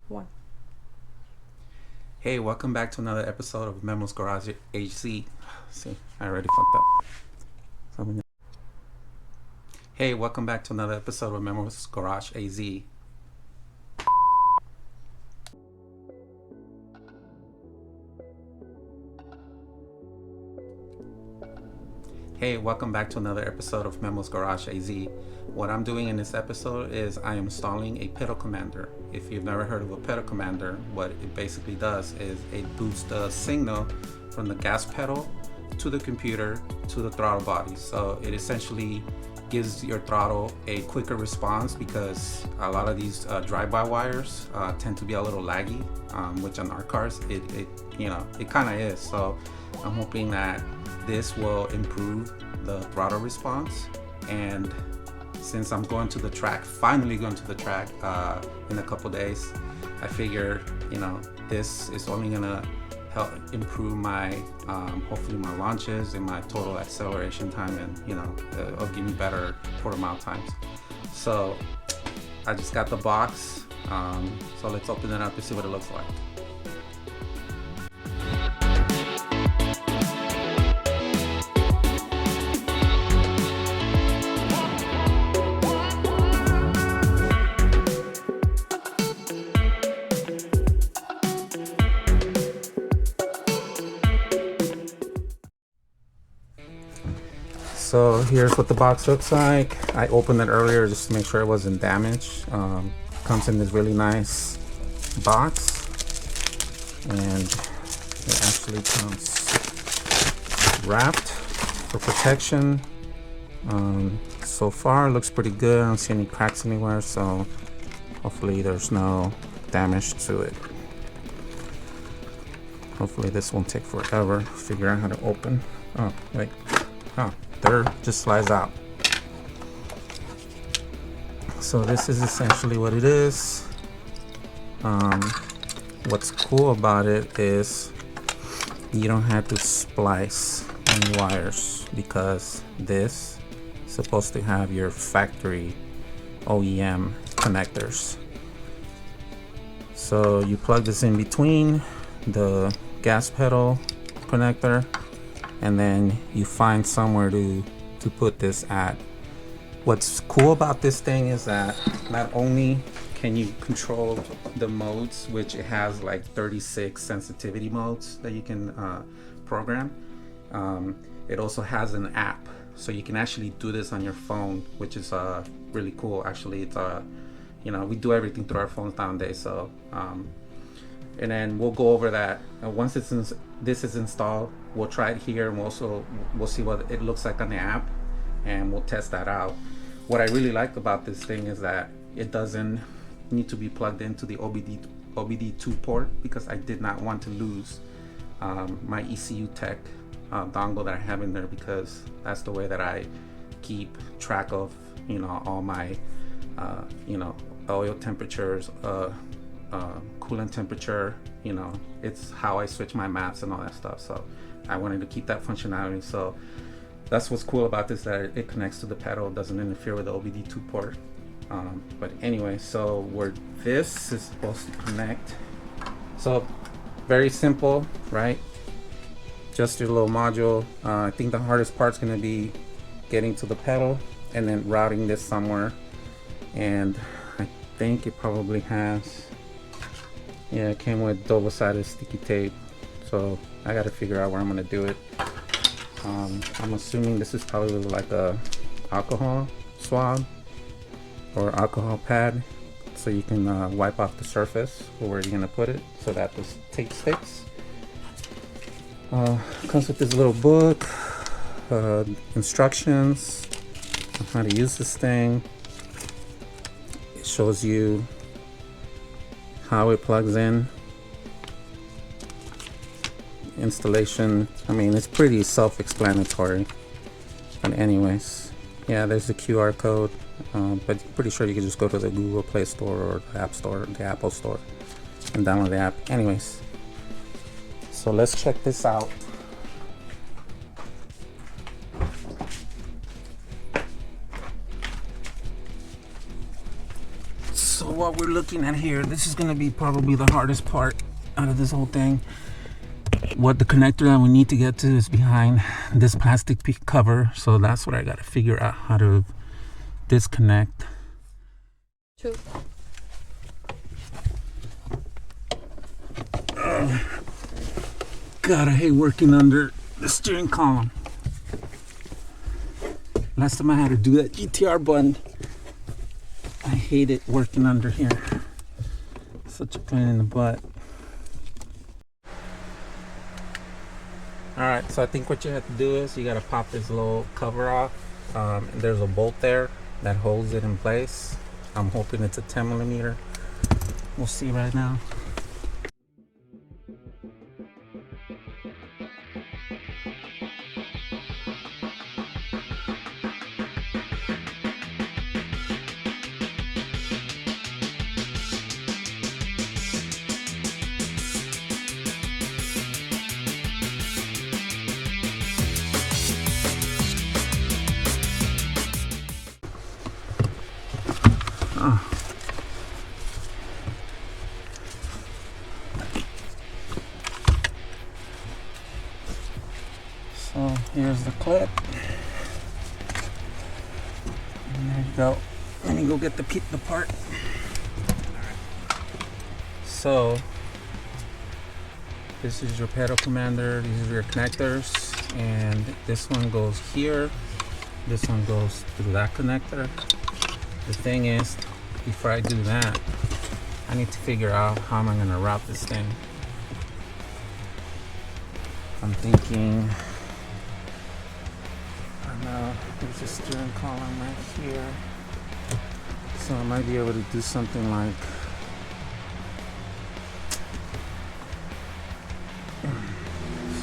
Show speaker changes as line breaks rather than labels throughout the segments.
One.
Hey, welcome back to another episode of memosgarageaz. See, I already fucked up. Hey, welcome back to another episode of memosgarageaz. Hey, welcome back to another episode of memosgarageaz. What I'm doing in this episode is I am installing a pedal commander. If you've never heard of a pedal commander, what it basically does is it boosts the signal from the gas pedal to the computer to the throttle body. So it essentially gives your throttle a quicker response because a lot of these drive-by wires tend to be a little laggy, which on our cars it kind of is. So I'm hoping that this will improve the throttle response. And since I'm finally going to the track in a couple days, I figure this is only gonna help improve my hopefully my launches and my total acceleration time, and it'll give me better quarter mile times. So I just got the box, so let's open it up and see what it looks like. So here's what the box looks like. I opened it earlier just to make sure it wasn't damaged. Comes in this really nice box, and it actually comes wrapped for protection. So far it looks pretty good. I don't see any cracks anywhere, so hopefully there's no damage to it. Hopefully this won't take forever to figure out how to open. Oh wait, there just slides out. So this is essentially what it is. What's cool about it is you don't have to splice any wires, because this is supposed to have your factory OEM connectors. So you plug this in between the gas pedal connector, and then you find somewhere to put this at. What's cool about this thing is that not only can you control the modes, which it has like 36 sensitivity modes that you can program, it also has an app, so you can actually do this on your phone, which is really cool. Actually, it's we do everything through our phones nowadays. So and then we'll go over that once this is installed. We'll try it here, and we'll see what it looks like on the app, and we'll test that out. What I really like about this thing is that it doesn't need to be plugged into the OBD2 port, because I did not want to lose my ECUTEK dongle that I have in there, because that's the way that I keep track of all my oil temperatures, coolant temperature. It's how I switch my maps and all that stuff. So I wanted to keep that functionality. So that's what's cool about this, that it connects to the pedal, doesn't interfere with the OBD2 port. But anyway, so where this is supposed to connect, so very simple, right? Just your little module. I think the hardest part's going to be getting to the pedal and then routing this somewhere. And I think it probably has, yeah, it came with double-sided sticky tape, so I got to figure out where I'm going to do it. I'm assuming this is probably like a alcohol swab or alcohol pad, so you can wipe off the surface where you're going to put it, so that the tape sticks. Comes with this little book, instructions on how to use this thing. It shows you how it plugs in, installation. I mean, it's pretty self-explanatory, but anyways, yeah, there's the QR code, but pretty sure you can just go to the Google Play Store or the App Store, the Apple Store, and download the app. Anyways, so let's check this out. So what we're looking at here, this is gonna be probably the hardest part out of this whole thing. What the connector that we need to get to is behind this plastic cover, so that's what I gotta figure out how to disconnect. God, I hate working under the steering column. Last time I had to do that GTR button, I hate it working under here. Such a pain in the butt. Alright, so I think what you have to do is you gotta pop this little cover off. And there's a bolt there that holds it in place. I'm hoping it's a 10mm. We'll see right now. So here's the clip. And there you go. Let me go get the part. So this is your pedal commander. These are your connectors, and this one goes here. This one goes through that connector. The thing is, before I do that, I need to figure out how am I going to route this thing. I'm thinking, I know there's a steering column right here, so I might be able to do something like,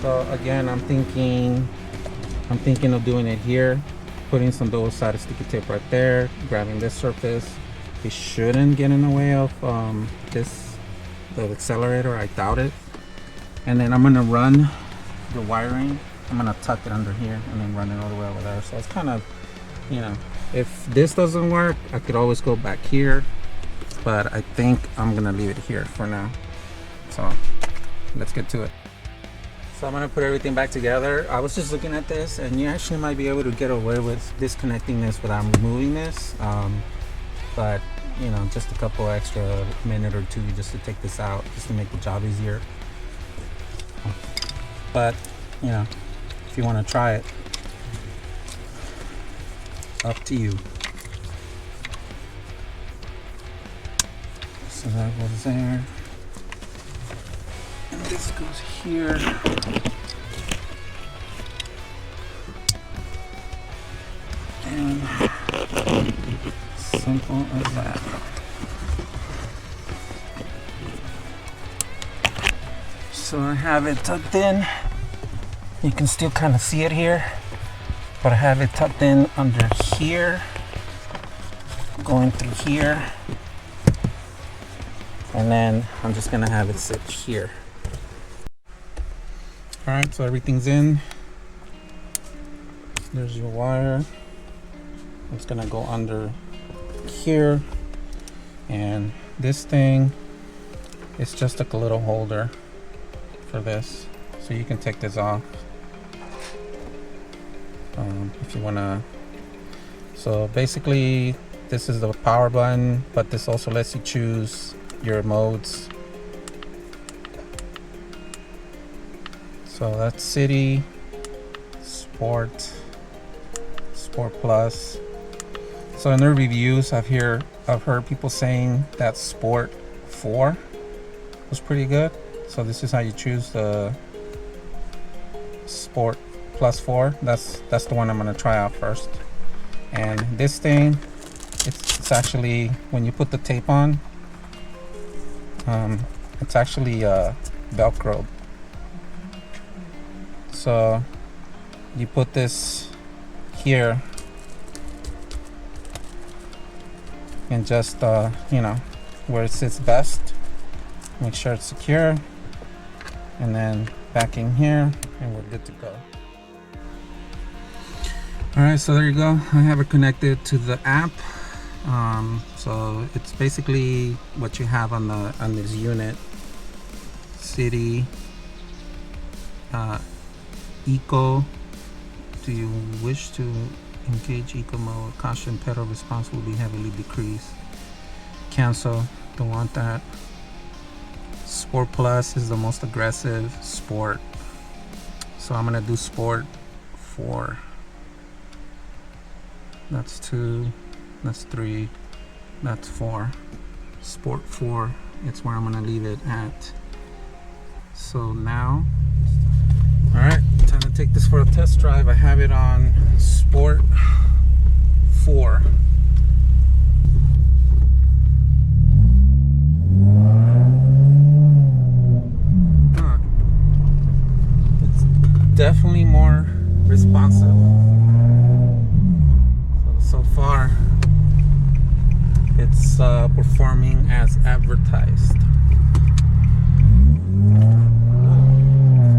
so again, I'm thinking of doing it here, putting some double-sided sticky tape right there, grabbing this surface. It shouldn't get in the way of the accelerator, I doubt it. And then I'm gonna run the wiring. I'm gonna tuck it under here and then run it all the way over there. So it's kind of, you know, if this doesn't work, I could always go back here, but I think I'm gonna leave it here for now. So let's get to it. So I'm gonna put everything back together. I was just looking at this, and you actually might be able to get away with disconnecting this without removing this. But you know, just a couple extra minute or two just to take this out, just to make the job easier. But you know, if you want to try it, up to you. So that goes there, and this goes here. And simple as that. So I have it tucked in. You can still kind of see it here, but I have it tucked in under here, going through here, and then I'm just gonna have it sit here. All right, so everything's in. There's your wire. It's gonna go under here, and this thing is just like a little holder for this, so you can take this off if you want to. So basically this is the power button, but this also lets you choose your modes. So that's city, sport, sport plus. So in their reviews, I've heard people saying that Sport 4 was pretty good. So this is how you choose the Sport plus 4. That's the one I'm gonna try out first. And this thing, it's actually, when you put the tape on, it's actually Velcroed. So you put this here, and just you know, where it sits best, make sure it's secure, and then back in here, and we're good to go. All right, so there you go. I have it connected to the app, So it's basically what you have on this unit. City, eco. Do you wish to engage eco mode? Caution, pedal response will be heavily decreased. Cancel, don't want that. Sport plus is the most aggressive. Sport, so I'm gonna do sport 4. That's 2, that's 3, that's 4. Sport 4, it's where I'm gonna leave it at. So now, all right, time to take this for a test drive. I have it on Sport 4. It's definitely more responsive. So far, it's performing as advertised.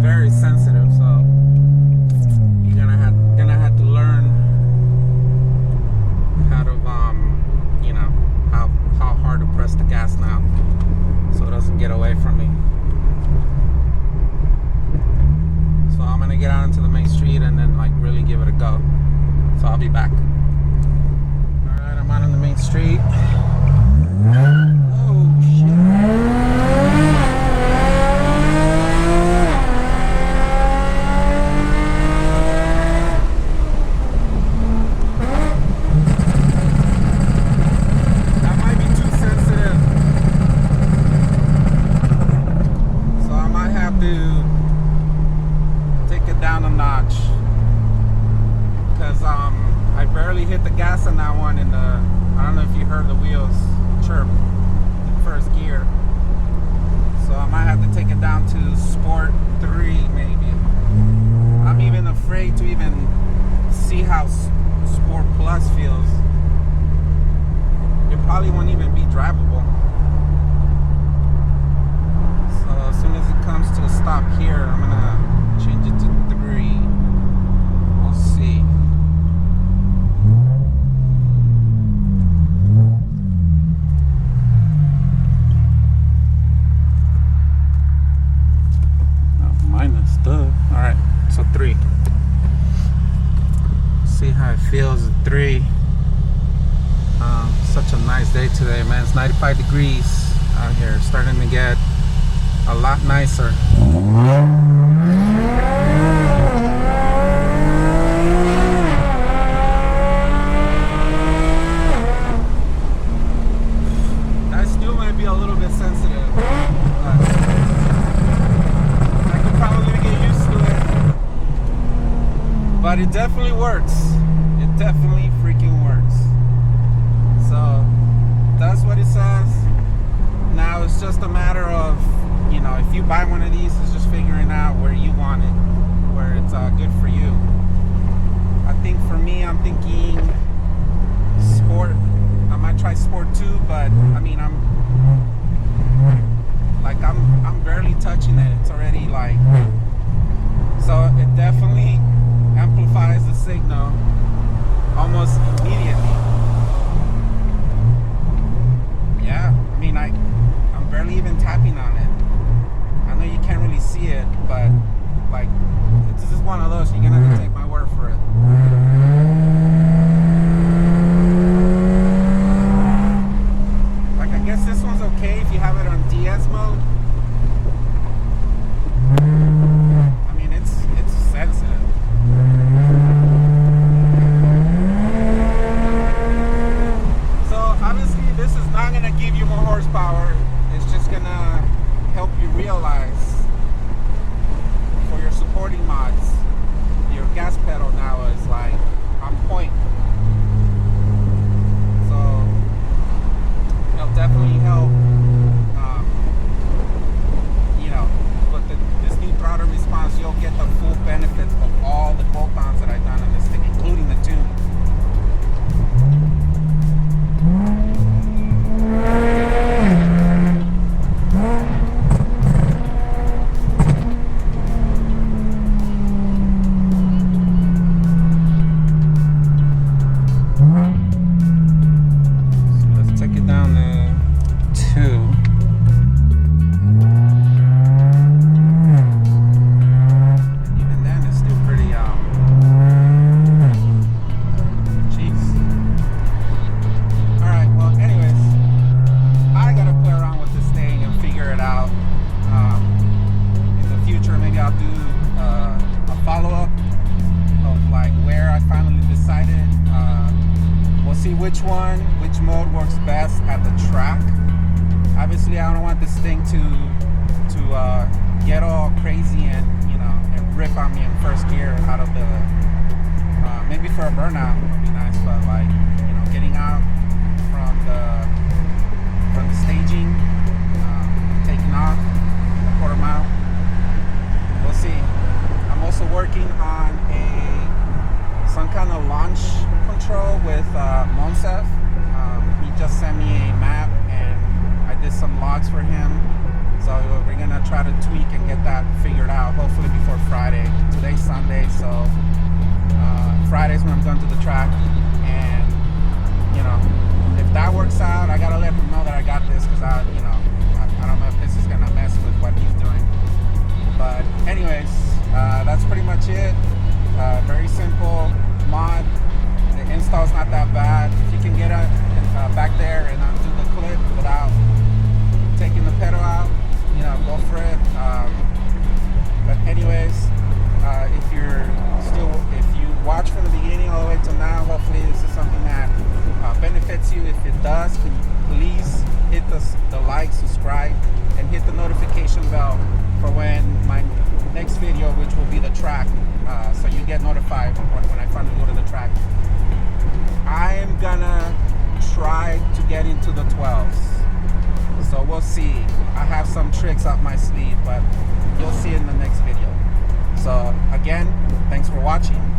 Very sensitive, so you're gonna have to learn how to you know, how hard to press the gas now so it doesn't get away from me. So I'm gonna get out into the main street and then like really give it a go. So I'll be back. All right, I'm out on the main street. Oh shit. Hit the gas on that one, and I don't know if you heard the wheels chirp in first gear, so I might have to take it down to Sport 3 maybe. I'm even afraid to even see how Sport Plus feels. It probably won't even be drivable. So as soon as it comes to a stop here, I'm gonna change it to 3. We'll see. Alright, so 3. See how it feels at 3. Such a nice day today, man. It's 95 degrees out here. It's starting to get a lot nicer. That still might be a little bit sensitive. But it definitely works. It definitely freaking works. So that's what it says. Now it's just a matter of, you know, if you buy one of these, it's just figuring out where you want it, where it's good for you. I think for me, I'm thinking Sport. I might try Sport 2, but I mean, I'm barely touching it. It's already like, so it definitely amplifies the signal almost immediately. Yeah, I mean, I'm barely even tapping on it. I know you can't really see it, but like, this is one of those, you're gonna have to take my word for it. Like, I guess this one's okay if you have it on DS mode. I mean, it's sensitive. So obviously this is not going to give you more horsepower. It's just going to help you realize for your supporting mods, your gas pedal now is like which mode works best at the track. Obviously, I don't want this thing to get all crazy and and rip on me in first gear out of the. Maybe for a burnout would be nice, but like getting out from the staging, taking off a quarter mile. We'll see. I'm also working on some kind of launch control with Monsef. He just sent me a map and I did some logs for him. So we're gonna try to tweak and get that figured out, hopefully before Friday. Today's Sunday, so Friday's when I'm going to the track. And if that works out, I gotta let him know that I got this, because I don't know if this is gonna mess with what he's doing. But anyways, that's pretty much it. Very simple mod. The install's not that bad. If you can get back there and undo the clip without taking the pedal out, go for it. But anyways, if you watch from the beginning all the way till now, hopefully this is something that benefits you. If it does, can you please hit the like, subscribe, and hit the notification bell for when my next video, which will be the track, so you get notified when I finally go to the track. I am gonna try to get into the 12s, so we'll see. I have some tricks up my sleeve, but you'll see in the next video. So again, thanks for watching.